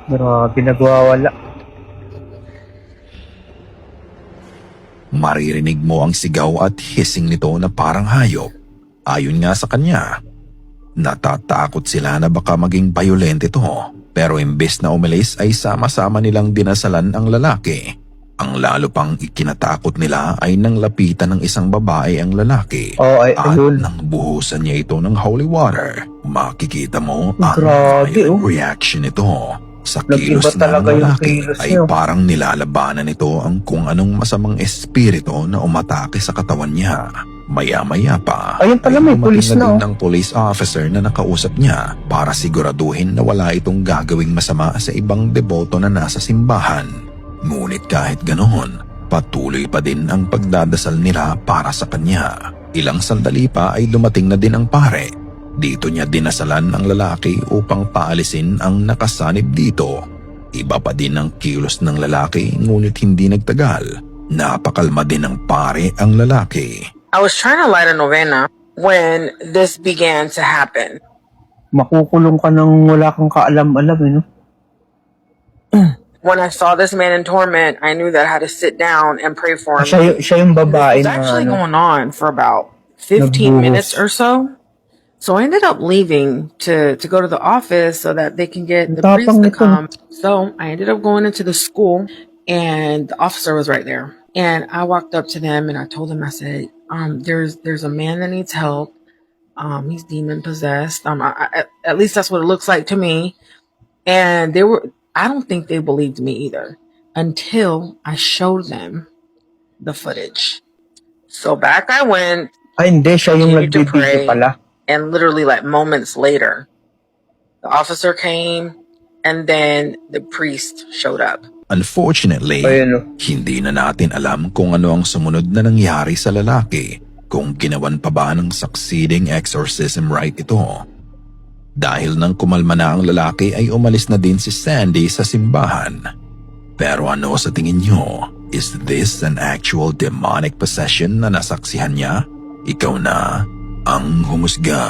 Grabe, nagwawala. Maririnig mo ang sigaw at hissing nito na parang hayop. Ayon nga sa kanya, natatakot sila na baka maging violent ito. Pero imbes na umalis ay sama-sama nilang dinasalan ang lalaki. Ang lalo pang ikinatakot nila ay nang lapitan ng isang babae ang lalaki. Ay, at ayun. nang buhusan niya ito ng holy water. Makikita mo ang Grabe, violent reaction nito. Sa Nag-iba kilos ng talaga yung lalaki kilos ay niya. parang nilalabanan nito ang kung anong masamang espiritu na umatake sa katawan niya. Maya-maya pa Ayun pala, may pulis na, din ng police officer na nakausap niya para siguraduhin na wala itong gagawing masama sa ibang deboto na nasa simbahan. Ngunit kahit ganoon, patuloy pa din ang pagdadasal nila para sa kanya. Ilang sandali pa ay dumating na din ang pare. Dito niya dinasalan ang lalaki upang paalisin ang nakasanib dito. Iba pa din ang kilos ng lalaki ngunit hindi nagtagal. Napakalma din ng pare ang lalaki. I was trying to light a novena when this began to happen. Makukulong ka nang wala kang kaalam-alam, eh, no? When I saw this man in torment, I knew that I had to sit down and pray for him. Siya yung babae It was na, actually ano, going on for about 15 Nagbuhos. minutes or so. So I ended up leaving to go to the office so that they can get the priest Tapang to nito. come. So I ended up going into the school and the officer was right there. And I walked up to them and I told them, I said, there's a man that needs help. He's demon possessed. At least that's what it looks like to me. And I don't think they believed me either until I showed them the footage. So back I went, hindi, siya yung continued to nagbibideo pray, pala. and literally like moments later, the officer came and then the priest showed up. Unfortunately, Ayun, no? hindi na natin alam kung ano ang sumunod na nangyari sa lalaki, kung ginawan pa ba ng succeeding exorcism rite ito. Dahil nang kumalma na ang lalaki ay umalis na din si Sandy sa simbahan. Pero ano sa tingin nyo? Is this an actual demonic possession na nasaksihan niya? Ikaw na ang humusga.